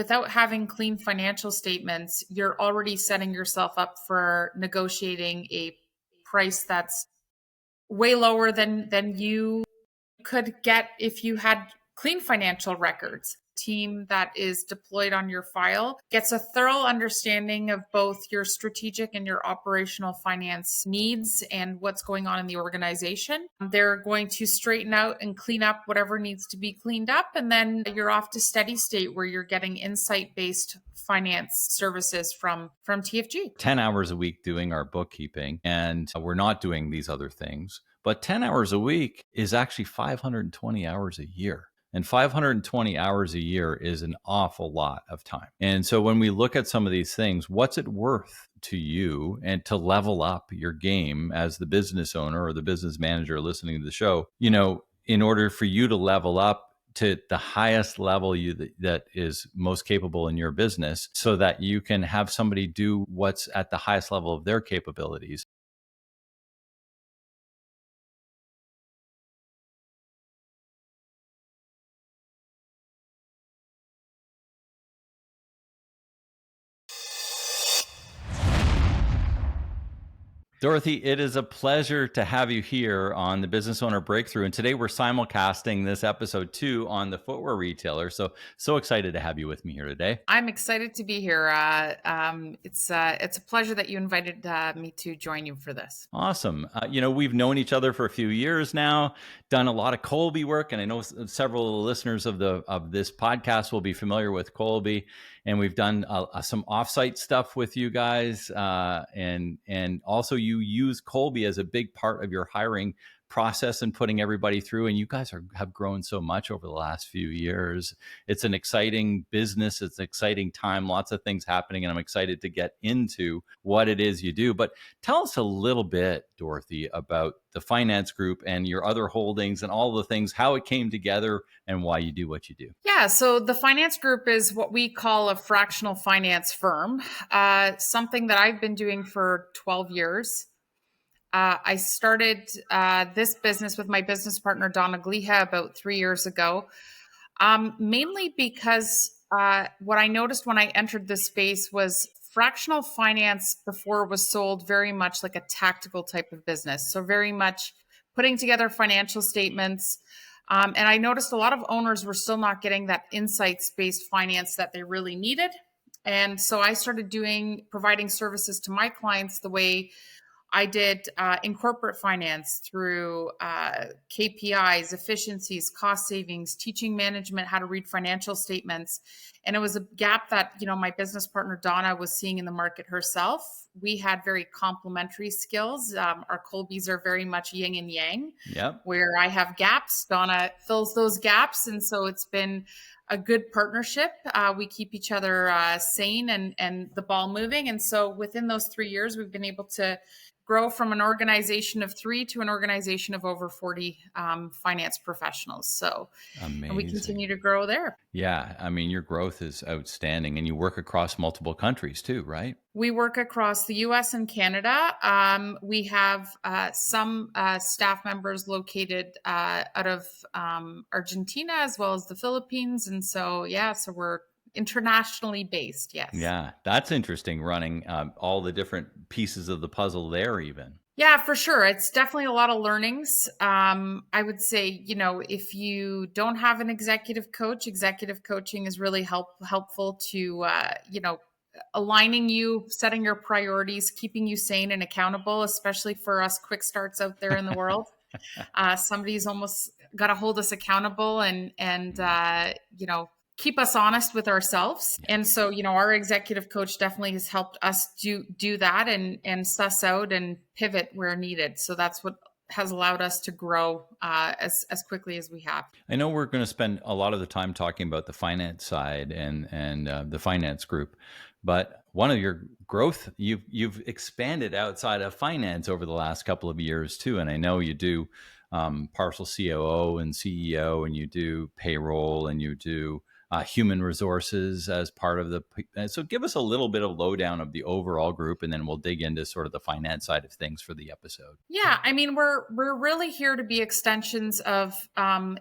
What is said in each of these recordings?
without having clean financial statements, you're already setting yourself up for negotiating a price that's way lower than you could get if you had clean financial records. Team that is deployed on your file gets a thorough understanding of both your strategic and your operational finance needs and what's going on in the organization. They're going to straighten out and clean up whatever needs to be cleaned up. And then you're off to steady state where you're getting insight-based finance services from TFG. 10 hours a week doing our bookkeeping, and we're not doing these other things. But 10 hours a week is actually 520 hours a year. And 520 hours a year is an awful lot of time. And so when we look at some of these things, what's it worth to you and to level up your game as the business owner or the business manager listening to the show, in order for you to level up to the highest level that is most capable in your business so that you can have somebody do what's at the highest level of their capabilities. Dorothy, it is a pleasure to have you here on the Business Owner Breakthrough. And today we're simulcasting this episode 2 on the footwear retailer. So excited to have you with me here today. I'm excited to be here. It's a pleasure that you invited me to join you for this. Awesome. We've known each other for a few years now, done a lot of Kolbe work, and I know several listeners of this podcast will be familiar with Kolbe. And we've done some offsite stuff with you guys, and also you use Kolbe as a big part of your hiring process and putting everybody through. And you guys have grown so much over the last few years. It's an exciting business. It's an exciting time. Lots of things happening, and I'm excited to get into what it is you do. But tell us a little bit, Dorothy, about the finance group and your other holdings and all the things, how it came together and why you do what you do. Yeah, so the finance group is what we call a fractional finance firm, something that I've been doing for 12 years. I started this business with my business partner, Donna Gliha, about 3 years ago, mainly because what I noticed when I entered this space was fractional finance before was sold very much like a tactical type of business. So very much putting together financial statements. And I noticed a lot of owners were still not getting that insights-based finance that they really needed. And so I started providing services to my clients the way I did in corporate finance through KPIs, efficiencies, cost savings, teaching management how to read financial statements. And it was a gap that, my business partner, Donna, was seeing in the market herself. We had very complementary skills. Our Kolbes are very much yin and yang. Yep. Where I have gaps, Donna fills those gaps. And so it's been a good partnership. We keep each other sane and the ball moving. And so within those 3 years, we've been able to grow from an organization of 3 to an organization of over 40 finance professionals. So amazing. And we continue to grow there. Yeah. I mean, your growth is outstanding, and you work across multiple countries too, right? We work across the US and Canada. We have some staff members located out of Argentina as well as the Philippines. And so, so we're internationally based. Yes. Yeah, that's interesting, running all the different pieces of the puzzle there even. Yeah, for sure. It's definitely a lot of learnings. I would say, if you don't have an executive coaching is really helpful to, aligning you, setting your priorities, keeping you sane and accountable, especially for us quick starts out there in the world. Somebody's almost got to hold us accountable and keep us honest with ourselves. And so, our executive coach definitely has helped us do that and suss out and pivot where needed. So that's what has allowed us to grow as quickly as we have. I know we're going to spend a lot of the time talking about the finance side and the finance group, but one of your growth, you've expanded outside of finance over the last couple of years too. And I know you do partial COO and CEO, and you do payroll, and you do human resources as part of the. So give us a little bit of lowdown of the overall group, and then we'll dig into sort of the finance side of things for the episode. Yeah, I mean, we're really here to be extensions of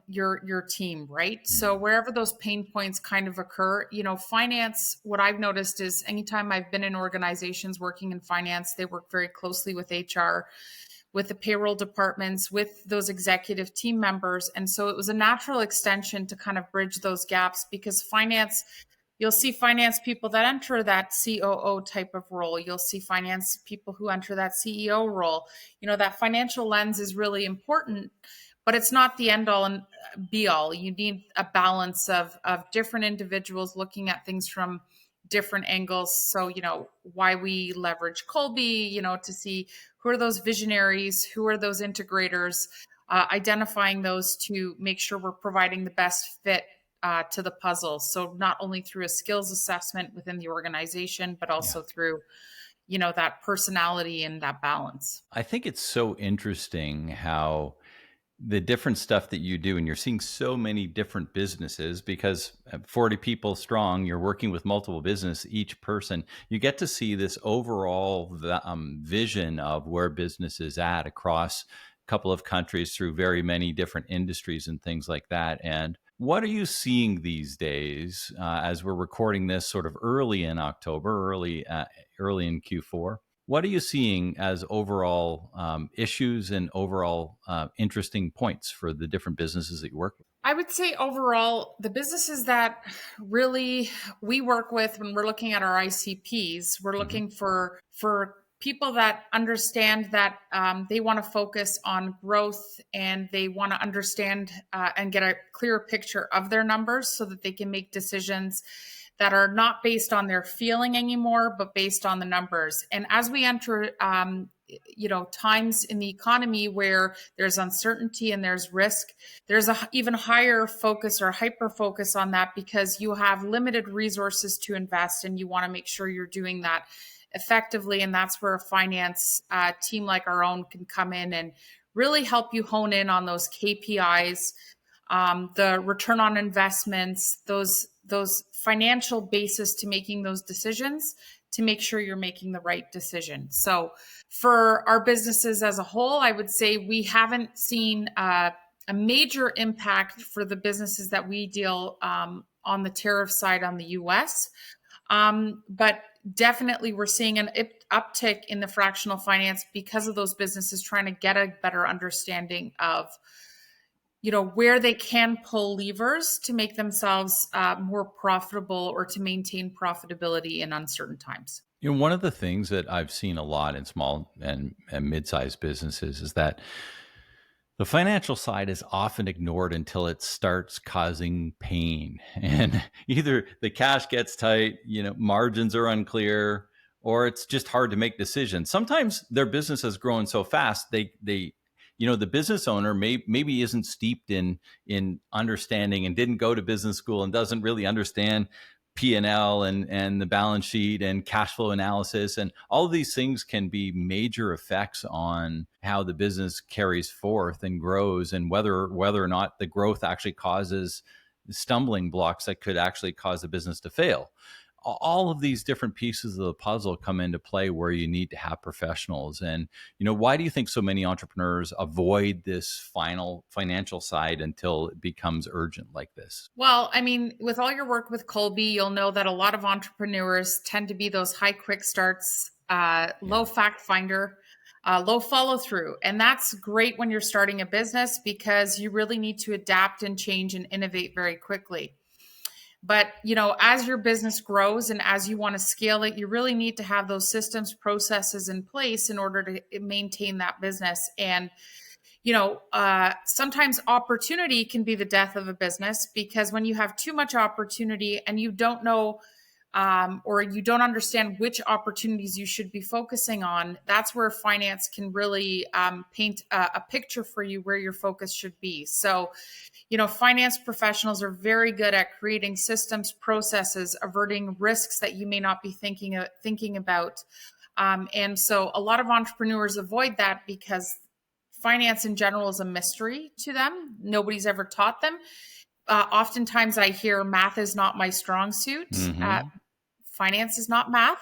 your team, right? So wherever those pain points kind of occur, finance. What I've noticed is anytime I've been in organizations working in finance, they work very closely with HR, with the payroll departments, with those executive team members, and so it was a natural extension to kind of bridge those gaps because finance. You'll see finance people that enter that COO type of role. You'll see finance people who enter that CEO role. That financial lens is really important, but it's not the end all and be all. You need a balance of different individuals looking at things from different angles. So, why we leverage Colby, to see who are those visionaries, who are those integrators, identifying those to make sure we're providing the best fit to the puzzle. So not only through a skills assessment within the organization, but also through, that personality and that balance. I think it's so interesting how the different stuff that you do, and you're seeing so many different businesses because 40 people strong, you're working with multiple business, each person, you get to see this overall vision of where business is at across a couple of countries through very many different industries and things like that. And what are you seeing these days as we're recording this sort of early in October, early in Q4? What are you seeing as overall issues and overall interesting points for the different businesses that you work with? I would say overall, the businesses that really we work with when we're looking at our ICPs, we're looking for people that understand that they want to focus on growth and they want to understand and get a clearer picture of their numbers so that they can make decisions that are not based on their feeling anymore, but based on the numbers. And as we enter, times in the economy where there's uncertainty and there's risk, there's a even higher focus or hyper focus on that because you have limited resources to invest and you want to make sure you're doing that effectively. And that's where a finance team like our own can come in and really help you hone in on those KPIs, the return on investments, those financial basis to making those decisions to make sure you're making the right decision. So for our businesses as a whole, I would say we haven't seen a major impact for the businesses that we deal on the tariff side on the US. But definitely we're seeing an uptick in the fractional finance because of those businesses trying to get a better understanding of where they can pull levers to make themselves more profitable or to maintain profitability in uncertain times. One of the things that I've seen a lot in small and mid-sized businesses is that the financial side is often ignored until it starts causing pain. And either the cash gets tight, margins are unclear, or it's just hard to make decisions. Sometimes their business has grown so fast, the business owner maybe isn't steeped in understanding and didn't go to business school and doesn't really understand P&L and the balance sheet and cash flow analysis. And all of these things can be major effects on how the business carries forth and grows, and whether or not the growth actually causes stumbling blocks that could actually cause the business to fail. All of these different pieces of the puzzle come into play where you need to have professionals. And, why do you think so many entrepreneurs avoid this final financial side until it becomes urgent like this? Well, I mean, with all your work with Colby, you'll know that a lot of entrepreneurs tend to be those high quick starts, low fact finder, low follow through. And that's great when you're starting a business because you really need to adapt and change and innovate very quickly. But, as your business grows and as you want to scale it, you really need to have those systems, processes in place in order to maintain that business. And, sometimes opportunity can be the death of a business because when you have too much opportunity and you don't know or you don't understand which opportunities you should be focusing on, that's where finance can really paint a picture for you where your focus should be. So, finance professionals are very good at creating systems, processes, averting risks that you may not be thinking about. And so a lot of entrepreneurs avoid that because finance in general is a mystery to them. Nobody's ever taught them. Oftentimes I hear math is not my strong suit. Finance is not math.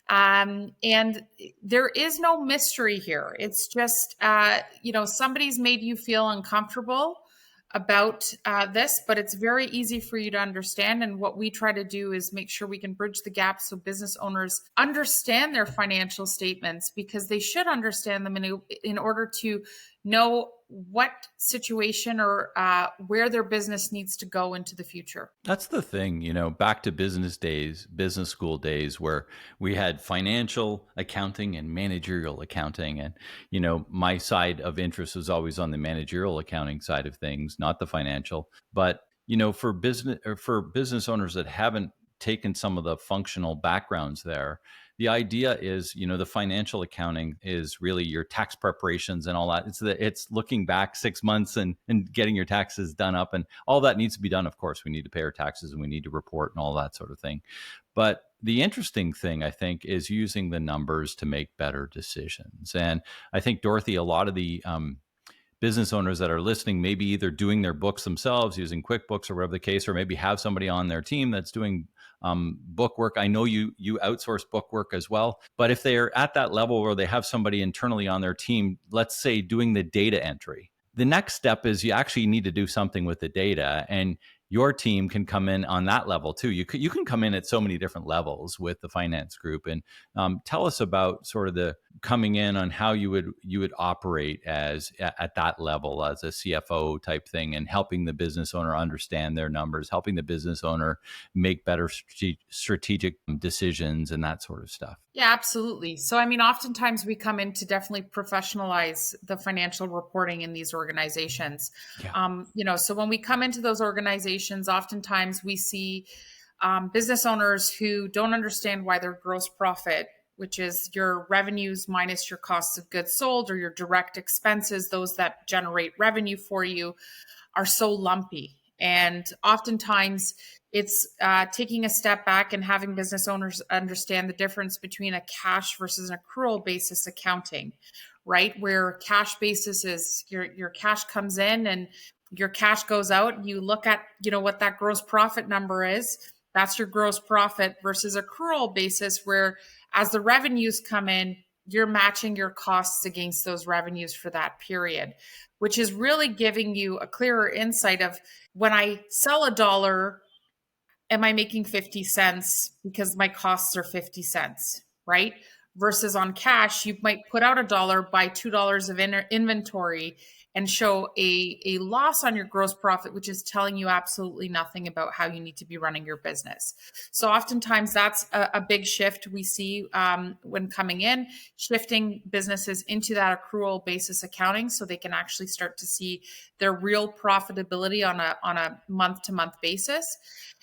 And there is no mystery here. It's just, somebody's made you feel uncomfortable about this, but it's very easy for you to understand. And what we try to do is make sure we can bridge the gap so business owners understand their financial statements, because they should understand them in order to know what situation or where their business needs to go into the future. That's the thing, back to business school days where we had financial accounting and managerial accounting. And, my side of interest was always on the managerial accounting side of things, not the financial. But, for business owners that haven't taken some of the functional backgrounds there, the idea is, the financial accounting is really your tax preparations and all that. It's looking back 6 months and getting your taxes done up, and all that needs to be done. Of course, we need to pay our taxes and we need to report and all that sort of thing. But the interesting thing, I think, is using the numbers to make better decisions. And I think, Dorothy, a lot of the business owners that are listening, maybe either doing their books themselves using QuickBooks or whatever the case, or maybe have somebody on their team that's doing book work. I know you outsource book work as well, but if they're at that level where they have somebody internally on their team, let's say doing the data entry, the next step is you actually need to do something with the data, and your team can come in on that level too. You can come in at so many different levels with the finance group, and tell us about sort of the coming in on how you would operate at that level as a CFO type thing, and helping the business owner understand their numbers, helping the business owner make better strategic decisions and that sort of stuff. Yeah, absolutely. So, oftentimes we come in to definitely professionalize the financial reporting in these organizations. Yeah. So when we come into those organizations, oftentimes we see business owners who don't understand why their gross profit, which is your revenues minus your costs of goods sold or your direct expenses, those that generate revenue for you, are so lumpy. And oftentimes it's taking a step back and having business owners understand the difference between a cash versus an accrual basis accounting, right? Where cash basis is your cash comes in and your cash goes out. You look at, what that gross profit number is. That's your gross profit, versus accrual basis, where as the revenues come in, you're matching your costs against those revenues for that period, which is really giving you a clearer insight of, when I sell $1, am I making 50 cents because my costs are 50 cents, right? Versus on cash, you might put out $1, buy $2 of inventory, and show a loss on your gross profit, which is telling you absolutely nothing about how you need to be running your business. So oftentimes that's a big shift we see when coming in, shifting businesses into that accrual basis accounting so they can actually start to see their real profitability on a month-to-month basis.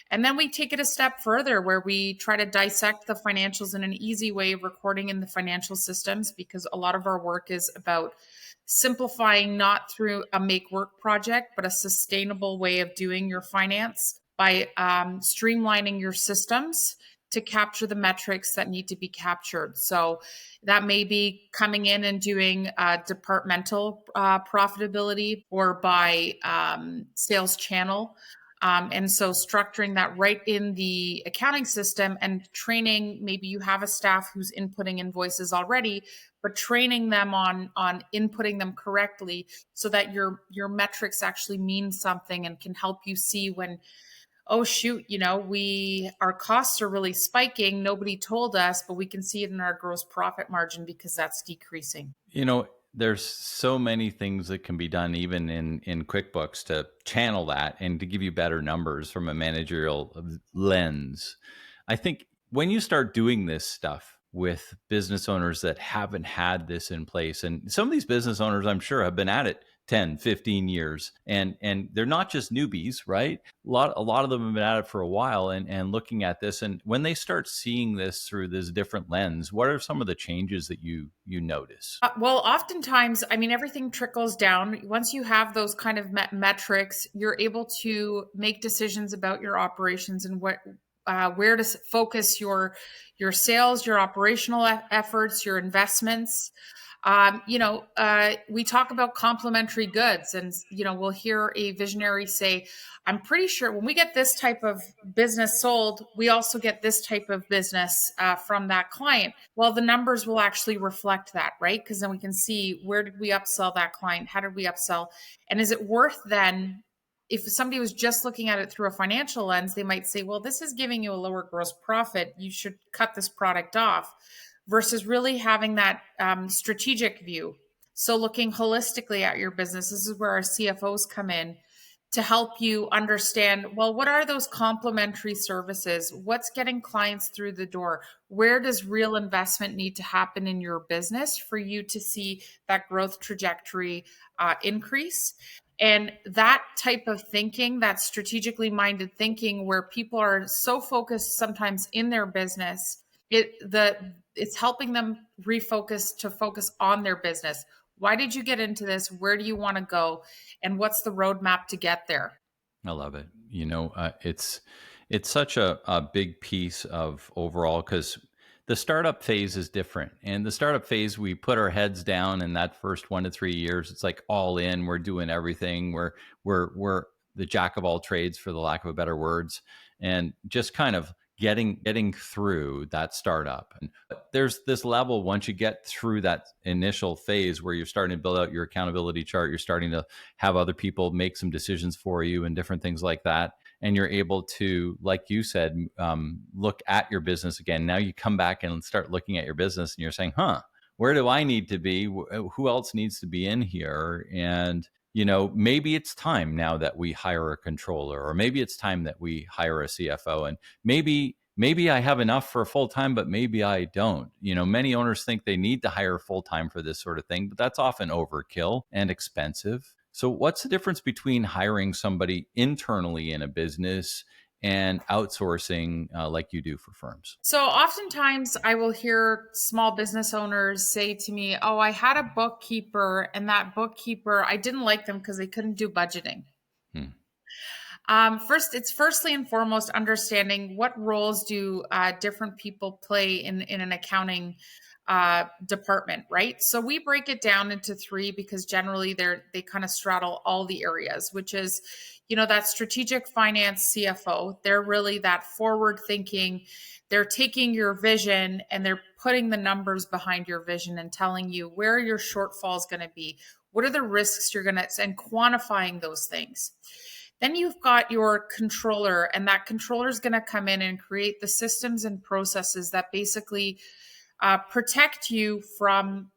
And then we take it a step further where we try to dissect the financials in an easy way, recording in the financial systems, because a lot of our work is about simplifying, not through a make work project, but a sustainable way of doing your finance by streamlining your systems to capture the metrics that need to be captured. So that may be coming in and doing departmental profitability, or by sales channel. And so structuring that right in the accounting system, and training, maybe you have a staff who's inputting invoices already, but training them on inputting them correctly so that your metrics actually mean something and can help you see when, oh shoot, our costs are really spiking. Nobody told us, but we can see it in our gross profit margin because that's decreasing. There's so many things that can be done even in QuickBooks to channel that and to give you better numbers from a managerial lens. I think when you start doing this stuff with business owners that haven't had this in place, and some of these business owners, I'm sure, have been at it 10, 15 years, and they're not just newbies, right? A lot of them have been at it for a while and looking at this. And when they start seeing this through this different lens, what are some of the changes that you notice? Well, oftentimes, everything trickles down. Once you have those kind of metrics, you're able to make decisions about your operations and where to focus your sales, your operational efforts, your investments. We talk about complementary goods, and we'll hear a visionary say, I'm pretty sure when we get this type of business sold, we also get this type of business from that client. Well, the numbers will actually reflect that, right? Because then we can see, where did we upsell that client? How did we upsell? And is it worth then, if somebody was just looking at it through a financial lens, they might say, well, this is giving you a lower gross profit. You should cut this product off, versus really having that strategic view. So looking holistically at your business, this is where our CFOs come in to help you understand, well, what are those complementary services? What's getting clients through the door? Where does real investment need to happen in your business for you to see that growth trajectory increase? And that type of thinking, that strategically minded thinking, where people are so focused sometimes in their business, it's helping them refocus to focus on their business. Why did you get into this? Where do you want to go? And what's the roadmap to get there? I love it. It's such a big piece of overall, because the startup phase is different. And the startup phase, we put our heads down in that first 1 to 3 years. It's like all in. We're doing everything. We're the jack of all trades, for the lack of a better words, and just kind of getting through that startup. And there's this level, once you get through that initial phase where you're starting to build out your accountability chart, you're starting to have other people make some decisions for you and different things like that. And you're able to, like you said, look at your business again. Now you come back and start looking at your business and you're saying, where do I need to be? Who else needs to be in here? And maybe it's time now that we hire a controller, or maybe it's time that we hire a CFO, and maybe I have enough for full time, but maybe I don't. Many owners think they need to hire full time for this sort of thing, but that's often overkill and expensive. So what's the difference between hiring somebody internally in a business and outsourcing like you do for firms? So oftentimes I will hear small business owners say to me, oh, I had a bookkeeper, and that bookkeeper, I didn't like them because they couldn't do budgeting. It's firstly and foremost understanding what roles do different people play in an accounting department, right? So we break it down into three, because generally they kind of straddle all the areas, which is, that strategic finance CFO. They're really that forward thinking. They're taking your vision and they're putting the numbers behind your vision and telling you where your shortfall is going to be. What are the risks you're going to, and quantifying those things. Then you've got your controller, and that controller is going to come in and create the systems and processes that basically protect you from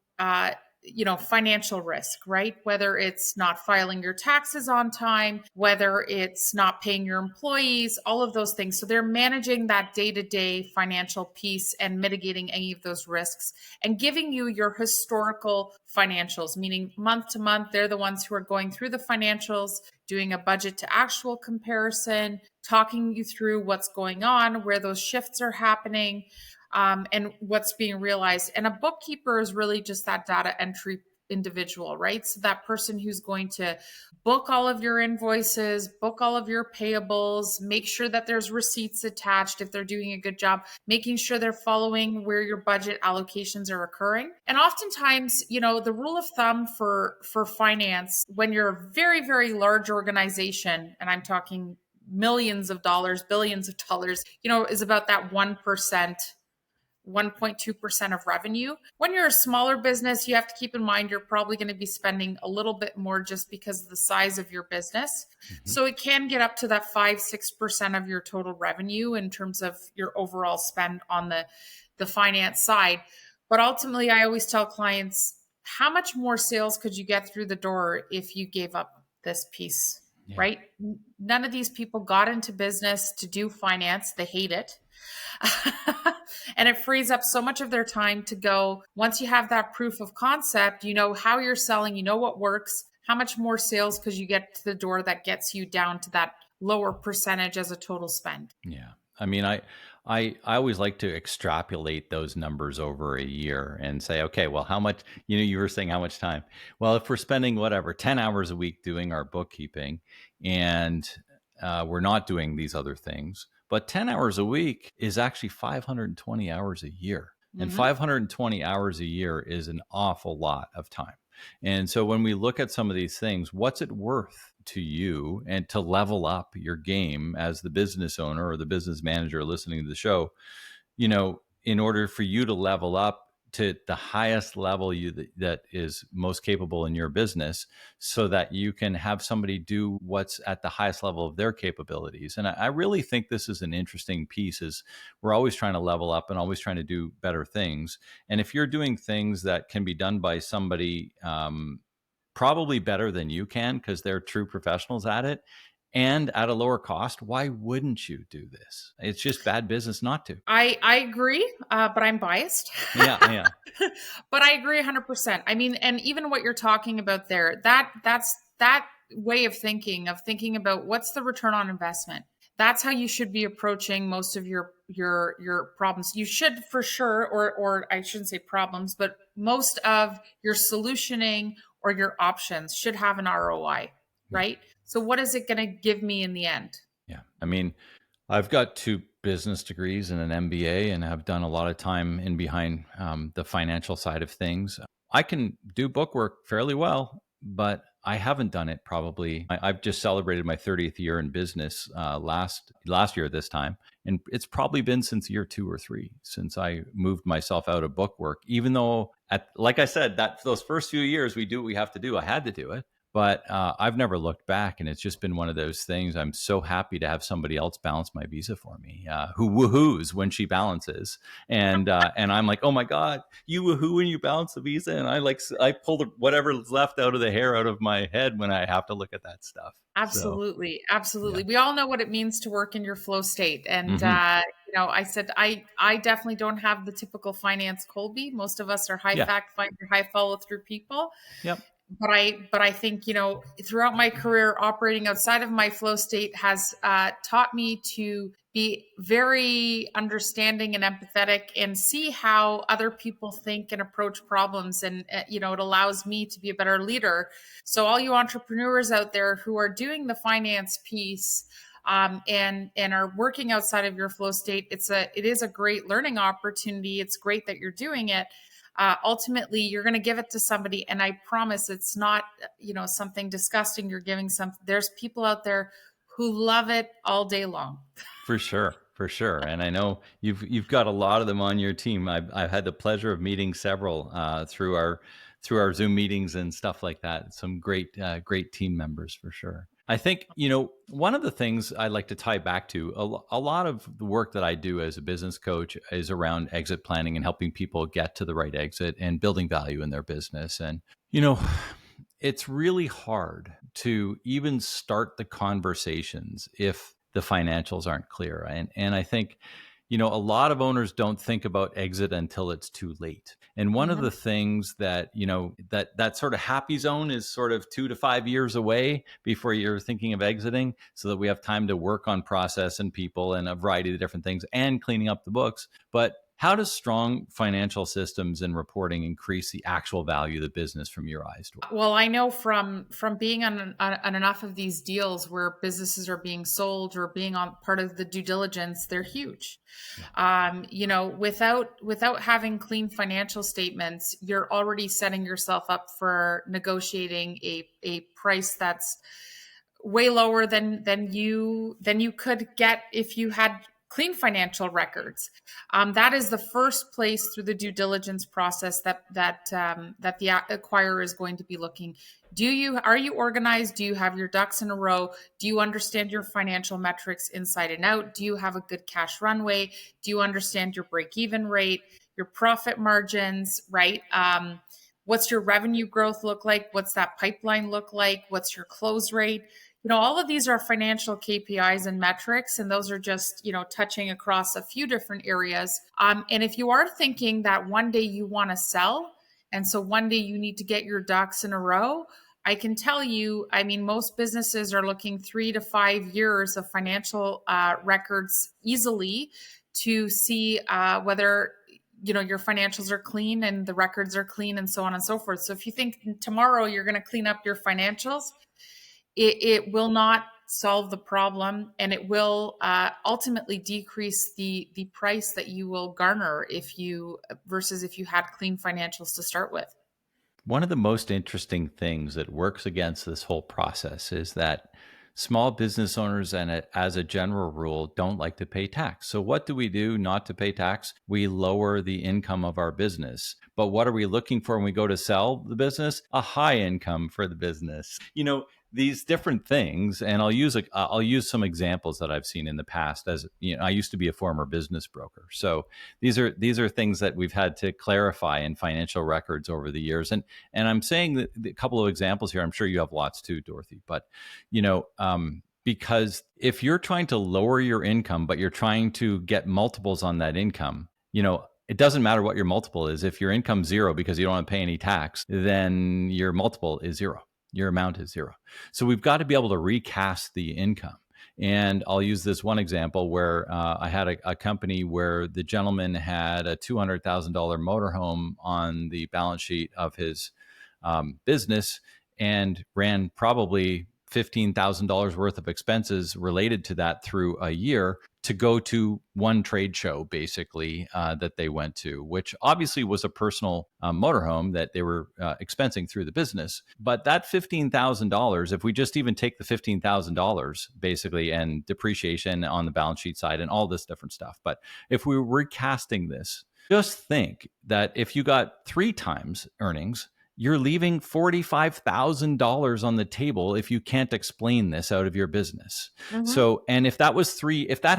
financial risk, right? Whether it's not filing your taxes on time, whether it's not paying your employees, all of those things. So they're managing that day-to-day financial piece and mitigating any of those risks, and giving you your historical financials, meaning month to month. They're the ones who are going through the financials, doing a budget to actual comparison, talking you through what's going on, where those shifts are happening, and what's being realized. And a bookkeeper is really just that data entry individual, right? So that person who's going to book all of your invoices, book all of your payables, make sure that there's receipts attached if they're doing a good job, making sure they're following where your budget allocations are occurring. And oftentimes, the rule of thumb for finance, when you're a very, very large organization, and I'm talking millions of dollars, billions of dollars, is about that 1.2% of revenue. When you're a smaller business, you have to keep in mind you're probably going to be spending a little bit more just because of the size of your business. Mm-hmm. So it can get up to that 5-6% of your total revenue in terms of your overall spend on the finance side. But ultimately, I always tell clients, how much more sales could you get through the door if you gave up this piece? Yeah. Right? None of these people got into business to do finance. They hate it. And it frees up so much of their time to go, once you have that proof of concept, you know how you're selling, you know what works, how much more sales could you get to the door that gets you down to that lower percentage as a total spend. Yeah. I mean, I always like to extrapolate those numbers over a year and say, okay, well, how much, you were saying how much time? Well, if we're spending 10 hours a week doing our bookkeeping, and we're not doing these other things, but 10 hours a week is actually 520 hours a year. And Hmm. 520 hours a year is an awful lot of time. And so when we look at some of these things, what's it worth to you and to level up your game as the business owner or the business manager listening to the show, in order for you to level up to the highest level that is most capable in your business, so that you can have somebody do what's at the highest level of their capabilities. And I really think this is an interesting piece, is we're always trying to level up and always trying to do better things. And if you're doing things that can be done by somebody probably better than you can, because they're true professionals at it, and at a lower cost, why wouldn't you do this? It's just bad business not to. I agree, but I'm biased. Yeah, yeah. But I agree 100%. I mean, and even what you're talking about there, that's that way of thinking about what's the return on investment. That's how you should be approaching most of your problems. You should for sure, or I shouldn't say problems, but most of your solutioning or your options should have an ROI, Yeah. right? So what is it going to give me in the end? Yeah. I mean, I've got 2 business degrees and an MBA, and I've done a lot of time in behind the financial side of things. I can do bookwork fairly well, but I haven't done it probably. I've just celebrated my 30th year in business last year at this time, and it's probably been since year 2 or 3 since I moved myself out of bookwork. Even though, like I said, that those first few years we do what we have to do. I had to do it, but I've never looked back, and it's just been one of those things. I'm so happy to have somebody else balance my visa for me, who woohoos when she balances, and I'm like, oh my god, you woohoo when you balance the visa, and I pull whatever's left out of the hair out of my head when I have to look at that stuff. So Absolutely. yeah, Absolutely. We all know what it means to work in your flow state. And, hmm I said, I definitely don't have the typical finance Colby. Most of us are high yeah, fact finder, high follow through people. yep, But I think, throughout my career, operating outside of my flow state has taught me to be very understanding and empathetic and see how other people think and approach problems. And, it allows me to be a better leader. So all you entrepreneurs out there who are doing the finance piece, and are working outside of your flow state, it is a great learning opportunity. It's great that you're doing it. Ultimately you're going to give it to somebody, and I promise it's not something disgusting you're giving. There's people out there who love it all day long. for sure, for sure. And I know you've got a lot of them on your team. I've had the pleasure of meeting several through our Zoom meetings and stuff like that. Some great team members for sure. I think, one of the things I like to tie back to a lot of the work that I do as a business coach is around exit planning and helping people get to the right exit and building value in their business. And, it's really hard to even start the conversations if the financials aren't clear. And I think, a lot of owners don't think about exit until it's too late. And one of Mhm. the things that, that sort of happy zone is sort of 2 to 5 years away before you're thinking of exiting, so that we have time to work on process and people and a variety of different things and cleaning up the books. But how does strong financial systems and reporting increase the actual value of the business from your eyes? Well, I know from being on enough of these deals where businesses are being sold or being on part of the due diligence, they're huge. Yeah. Without having clean financial statements, you're already setting yourself up for negotiating a price that's way lower than you could get if you had clean financial records. That is the first place through the due diligence process that the acquirer is going to be looking. Are you organized? Do you have your ducks in a row? Do you understand your financial metrics inside and out? Do you have a good cash runway? Do you understand your break even rate, your profit margins, right? What's your revenue growth look like? What's that pipeline look like? What's your close rate? All of these are financial KPIs and metrics, and those are just, touching across a few different areas. And if you are thinking that one day you want to sell, and so one day you need to get your ducks in a row, I can tell you, I mean, most businesses are looking 3 to 5 years of financial records easily to see whether your financials are clean and the records are clean and so on and so forth. So if you think tomorrow you're going to clean up your financials, it will not solve the problem, and it will ultimately decrease the price that you will garner if you versus if you had clean financials to start with. One of the most interesting things that works against this whole process is that small business owners, and as a general rule, don't like to pay tax. So, what do we do not to pay tax? We lower the income of our business. But what are we looking for when we go to sell the business? A high income for the business. These different things, and I'll use some examples that I've seen in the past. As I used to be a former business broker, so these are things that we've had to clarify in financial records over the years. And I'm saying that a couple of examples here. I'm sure you have lots too, Dorothy. But because if you're trying to lower your income, but you're trying to get multiples on that income, it doesn't matter what your multiple is. If your income's zero because you don't want to pay any tax, then your multiple is zero. Your amount is zero. So we've got to be able to recast the income. And I'll use this one example where I had a company where the gentleman had a $200,000 motorhome on the balance sheet of his business and ran probably $15,000 worth of expenses related to that through a year to go to one trade show, basically, that they went to, which obviously was a personal motorhome that they were expensing through the business. But that $15,000, if we just even take the $15,000 basically and depreciation on the balance sheet side and all this different stuff, but if we were recasting this, just think that if you got 3 times earnings, you're leaving $45,000 on the table if you can't explain this out of your business. Mm-hmm. So, and if that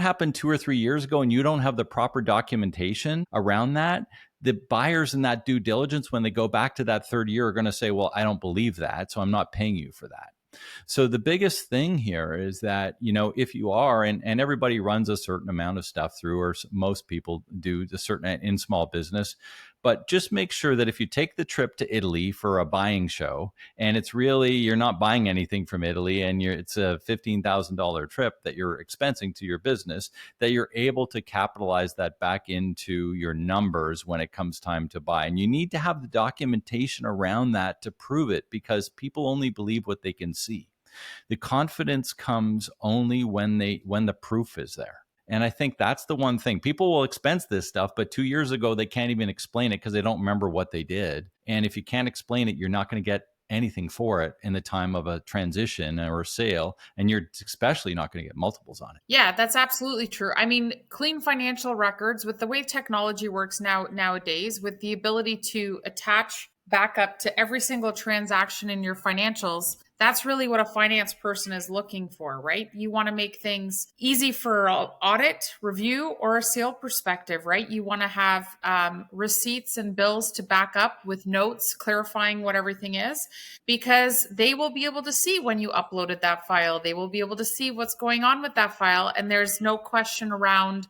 happened 2 or 3 years ago and you don't have the proper documentation around that, the buyers in that due diligence, when they go back to that third year, are going to say, well, I don't believe that, so I'm not paying you for that. So the biggest thing here is that, if you are, and everybody runs a certain amount of stuff through, or most people do a certain in small business, but just make sure that if you take the trip to Italy for a buying show, and it's really, you're not buying anything from Italy, and it's a $15,000 trip that you're expensing to your business, that you're able to capitalize that back into your numbers when it comes time to buy. And you need to have the documentation around that to prove it, because people only believe what they can see. The confidence comes only when the proof is there. And I think that's the one thing. People will expense this stuff, but 2 years ago, they can't even explain it because they don't remember what they did. And if you can't explain it, you're not going to get anything for it in the time of a transition or a sale. And you're especially not going to get multiples on it. Yeah, that's absolutely true. I mean, clean financial records, with the way technology works nowadays, with the ability to attach backup to every single transaction in your financials, that's really what a finance person is looking for, right? You want to make things easy for audit, review, or a sale perspective, right? You want to have receipts and bills to back up with notes clarifying what everything is, because they will be able to see when you uploaded that file. They will be able to see what's going on with that file. And there's no question around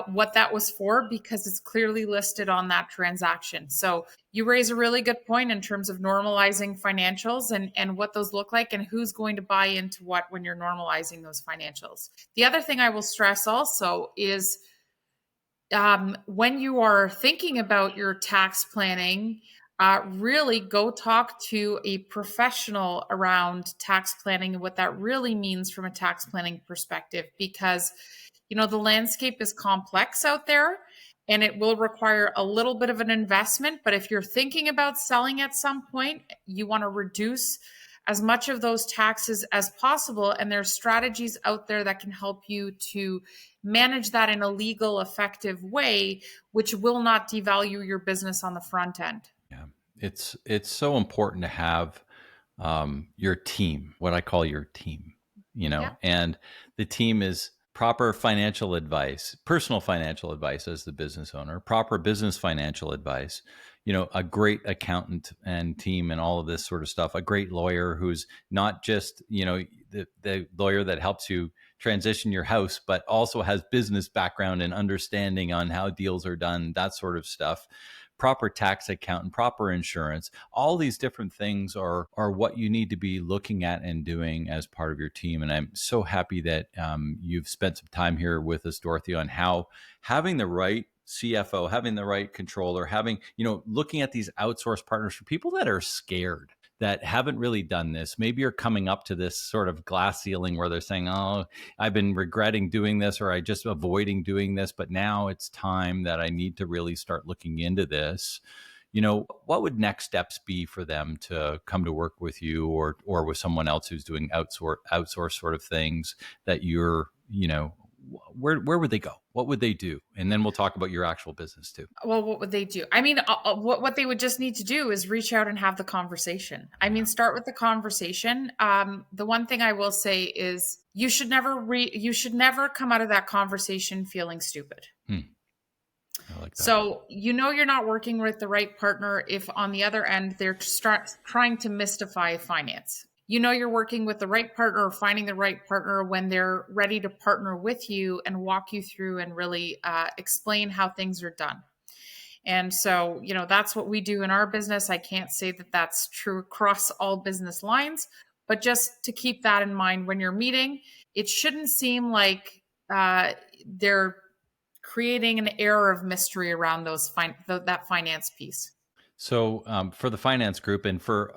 what that was for, because it's clearly listed on that transaction. So you raise a really good point in terms of normalizing financials and what those look like and who's going to buy into what when you're normalizing those financials. The other thing I will stress also is when you are thinking about your tax planning, really go talk to a professional around tax planning and what that really means from a tax planning perspective, because the landscape is complex out there and it will require a little bit of an investment. But if you're thinking about selling at some point, you want to reduce as much of those taxes as possible. And there's strategies out there that can help you to manage that in a legal, effective way, which will not devalue your business on the front end. Yeah, it's so important to have your team, what I call your team, and the team is proper financial advice, personal financial advice as the business owner, proper business financial advice, a great accountant and team and all of this sort of stuff, a great lawyer who's not just, the lawyer that helps you transition your house, but also has business background and understanding on how deals are done, that sort of stuff. Proper tax accountant, proper insurance, all these different things are what you need to be looking at and doing as part of your team. And I'm so happy that you've spent some time here with us, Dorothy, on how having the right CFO, having the right controller, looking at these outsourced partners for people that are scared that haven't really done this, maybe are coming up to this sort of glass ceiling where they're saying, oh, I've been regretting doing this, or I just avoiding doing this, but now it's time that I need to really start looking into this. What would next steps be for them to come to work with you, or with someone else who's doing outsource sort of things that where would they go? What would they do? And then we'll talk about your actual business too. Well, what would they do? I mean, what they would just need to do is reach out and have the conversation. I mean, start with the conversation. The one thing I will say is you should never come out of that conversation feeling stupid. I like that. So you're not working with the right partner if on the other end they're trying to mystify finance. You're working with the right partner or finding the right partner when they're ready to partner with you and walk you through and really explain how things are done. And so, that's what we do in our business. I can't say that that's true across all business lines, but just to keep that in mind when you're meeting, it shouldn't seem like they're creating an air of mystery around that finance piece. So for the finance group and for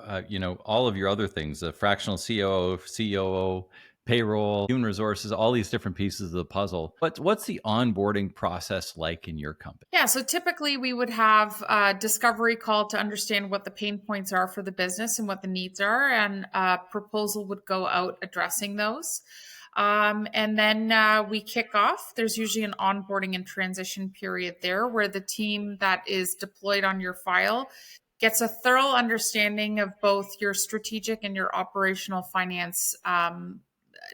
all of your other things, the fractional COO, payroll, human resources, all these different pieces of the puzzle. What's the onboarding process like in your company? Yeah, so typically we would have a discovery call to understand what the pain points are for the business and what the needs are, and a proposal would go out addressing those. And then we kick off. There's usually an onboarding and transition period there where the team that is deployed on your file gets a thorough understanding of both your strategic and your operational finance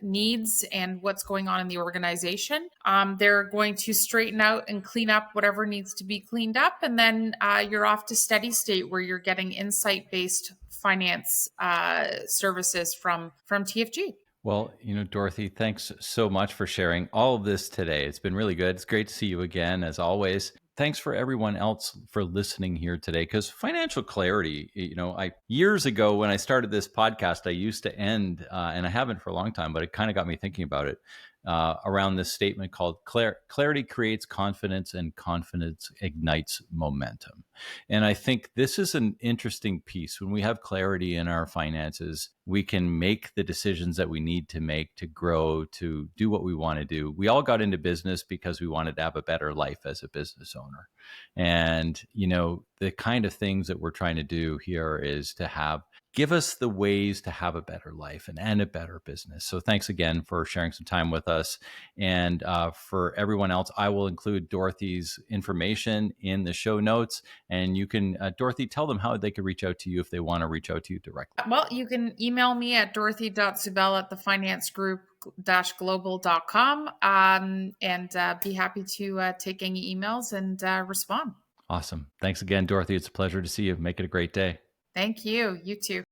needs and what's going on in the organization. They're going to straighten out and clean up whatever needs to be cleaned up. And then you're off to steady state where you're getting insight-based finance services from TFG. Well, Dorothy, thanks so much for sharing all of this today. It's been really good. It's great to see you again, as always. Thanks for everyone else for listening here today, because financial clarity, years ago when I started this podcast, I used to end, and I haven't for a long time, but it kind of got me thinking about it, around this statement called clarity creates confidence and confidence ignites momentum. And I think this is an interesting piece. When we have clarity in our finances, we can make the decisions that we need to make to grow, to do what we want to do. We all got into business because we wanted to have a better life as a business owner. And, the kind of things that we're trying to do here is to give us the ways to have a better life and a better business. So thanks again for sharing some time with us. And for everyone else, I will include Dorothy's information in the show notes. And you can, Dorothy, tell them how they could reach out to you if they want to reach out to you directly. Well, you can email me at dorothy.zubel@thefinancegroup-global.com and be happy to take any emails and respond. Awesome. Thanks again, Dorothy. It's a pleasure to see you. Make it a great day. Thank you. You too.